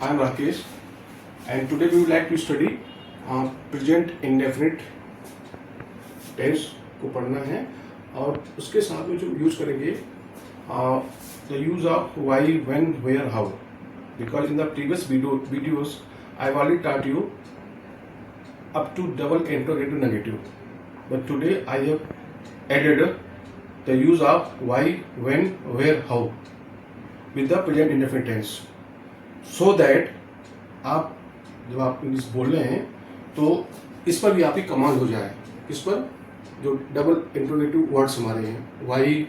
I am Rakesh, and today we would like to study present indefinite tense को पढ़ना है और उसके साथ में जो यूज करेंगे the use of why, when, where, how. Because in the previous videos I have already taught you up to double interrogative negative, but today I have added the use of why, when, where, how with the present indefinite tense, so that आप जब आप English बोल रहे हैं तो इस पर भी आपकी कमांड हो जाए। इस पर जो डबल इंट्रोगेटिव वर्ड्स हमारे हैं वाई,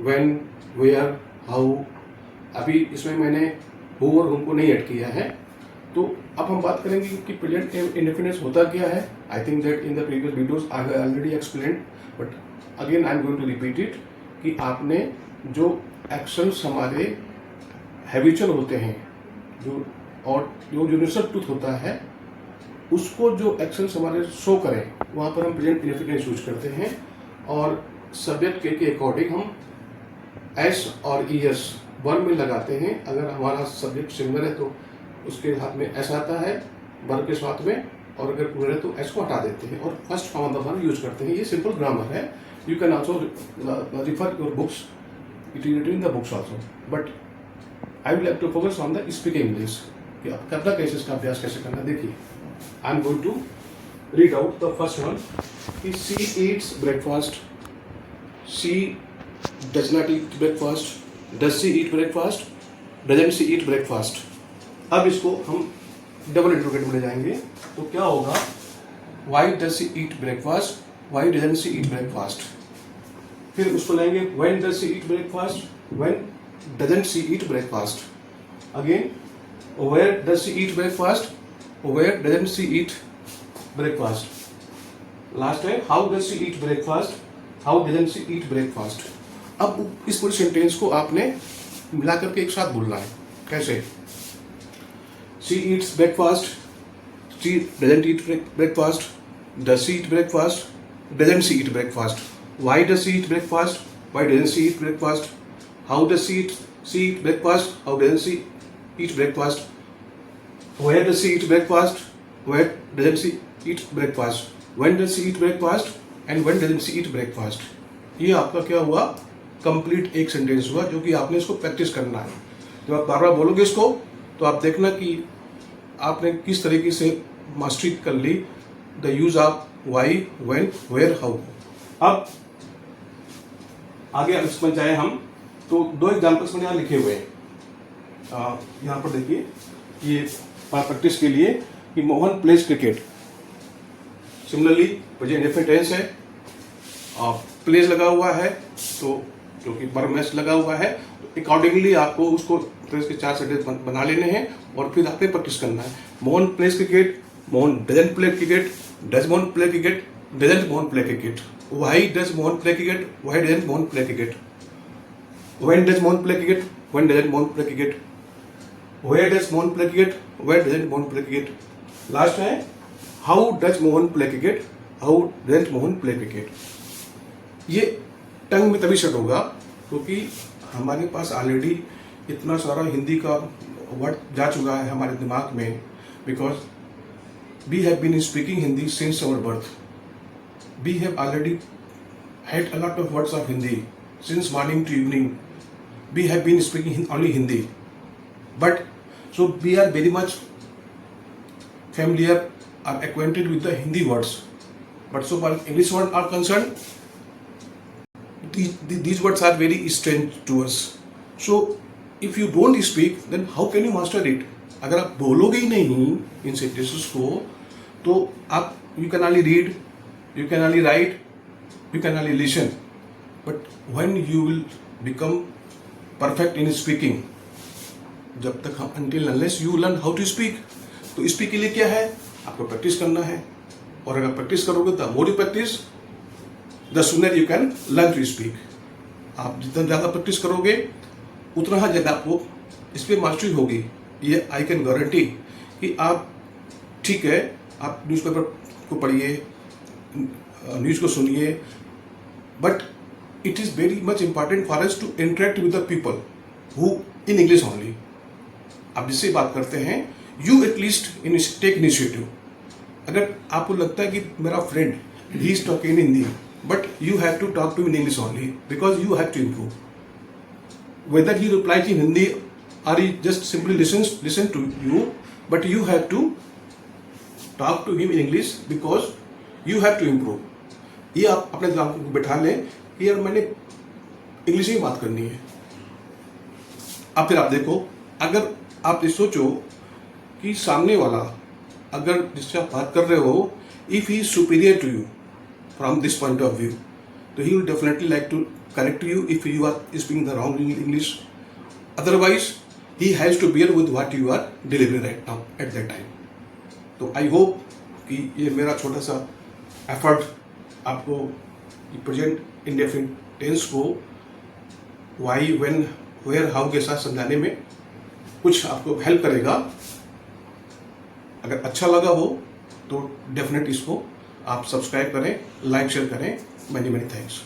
व्हेन, वेयर, हाउ, अभी इसमें मैंने हु और हुम को नहीं ऐड किया है। तो अब हम बात करेंगे कि प्रेजेंट इंडेफिनिट होता क्या है। I think that in the previous videos I have already explained, but again I am going to repeat it कि आपने जो एक्शंस हमारे हैबिचुअल होते हैं जो और जो यूनिवर्सल ट्रूथ होता है उसको जो एक्शंस हमारे शो करें वहाँ पर हम प्रेजेंट इंडेफिनिट यूज करते हैं और सब्जेक्ट के अकॉर्डिंग हम एस और ईएस वर्ब में लगाते हैं। अगर हमारा सब्जेक्ट सिंगुलर है तो उसके हाथ में एस आता है वर्ब के साथ में, और अगर प्लूरल है तो एस को हटा देते हैं और first form of verb use करते हैं। ये सिंपल ग्रामर है। You can also refer your books, it is written in the books also, but I would like to focus on the speaking English कि आप कितना कैसे इसका अभ्यास कैसे करना। देखिए, I am going to read out the first one कि she eats breakfast, she does not eat breakfast, does she eat breakfast, doesn't she eat breakfast. अब इसको हम डबल इंट्रोगेटिव में ले जाएंगे तो क्या होगा, why does she eat breakfast, why doesn't she eat breakfast. फिर उसको लाएंगे when does she eat breakfast, when doesn't she eat breakfast. Again where does she eat breakfast, where doesn't she eat breakfast. Last है how does she eat breakfast, how doesn't she eat breakfast. अब इस पूरे sentence को आपने मिला करके एक साथ बोलना है। कैसे? she eats breakfast, she doesn't eat breakfast, does she eat breakfast, doesn't she eat breakfast, why does she eat breakfast, why doesn't she eat breakfast, how does she eat breakfast, how doesn't she eat breakfast, where does she eat breakfast, where doesn't she eat breakfast, when does she eat breakfast, and when doesn't she eat breakfast. ये आपका क्या हुआ, complete एक sentence हुआ जो कि आपने इसको प्रैक्टिस करना है। जब आप बार बार बोलोगे इसको तो आप देखना कि आपने किस तरीके से मास्टरी कर ली the use of why, when, where, how. अब आगे इसमें जाए हम तो दो एग्जाम्पल्स मैंने यहाँ लिखे हुए हैं। यहाँ पर देखिए, ये प्रैक्टिस के लिए कि Mohan plays cricket. Similarly present indefinite tense है, प्लेज लगा हुआ है तो क्योंकि वर्ब में लगा हुआ है तो अकॉर्डिंगली आपको उसको प्लेज के 4 सेंटेंस बना लेने हैं और फिर आपने प्रैक्टिस करना है। Mohan plays cricket, Mohan doesn't play cricket, does Mohan play cricket, doesn't Mohan play cricket, why does Mohan play cricket, why doesn't Mohan play cricket, when does Mohan play cricket, when doesn't Mohan play cricket, where does Mohan play cricket, where doesn't Mohan play cricket. Last है how does Mohan play cricket, how doesn't Mohan play cricket. ये टंग में तभी set होगा क्योंकि हमारे पास already इतना सारा हिंदी का वर्ड जा चुका है हमारे दिमाग में, because we have been speaking Hindi since our birth. We have already had a lot of words of Hindi since morning to evening. We have been speaking only Hindi, but so we are very much familiar or acquainted with the Hindi words. But so far English words are concerned, these words are very strange to us. So if you don't speak, then how can you master it? अगर आप बोलोगे ही नहीं इन sentences को तो आप you can only read, you can only write, you can only listen. But when you will become perfect in speaking, जब तक हम until unless you learn how to speak, तो स्पीक के लिए क्या है, आपको प्रैक्टिस करना है। और अगर प्रैक्टिस करोगे the more you practice the sooner you can learn to speak. आप जितना ज़्यादा प्रैक्टिस करोगे उतना ही ज़्यादा आपको इस पर मास्टरी होगी। ये आई कैन गारंटी कि आप ठीक है, आप न्यूज़पेपर को पढ़िए, न्यूज़ को सुनिए, but it is very much important for us to interact with the people who in English only. आप जिससे बात करते हैं, यू एटलीस्ट टेक इनिशिएटिव। अगर आपको लगता है कि मेरा friend he is talking in Hindi, but you have to talk to in English only, because you have to improve. Whether he replies in Hindi or he just simply listen to you, but you have to talk to him in English because you have to improve। ये आप अपने दिमाग को बैठा लें कि यार मैंने इंग्लिश में बात करनी है। अब फिर आप देखो, अगर आप ये सोचो कि सामने वाला अगर जिससे आप बात कर रहे हो, if he is superior to you from this point of view, तो he will definitely like to correct you if you are speaking the wrong English. Otherwise he has to bear with what you are delivering right now at that time। तो I hope कि ये मेरा छोटा सा effort आपको present indefinite tense को Y, when, where, how के साथ समझाने में कुछ आपको हेल्प करेगा। अगर अच्छा लगा हो तो डेफिनेट इसको आप सब्सक्राइब करें, लाइक शेयर करें। Many many thanks.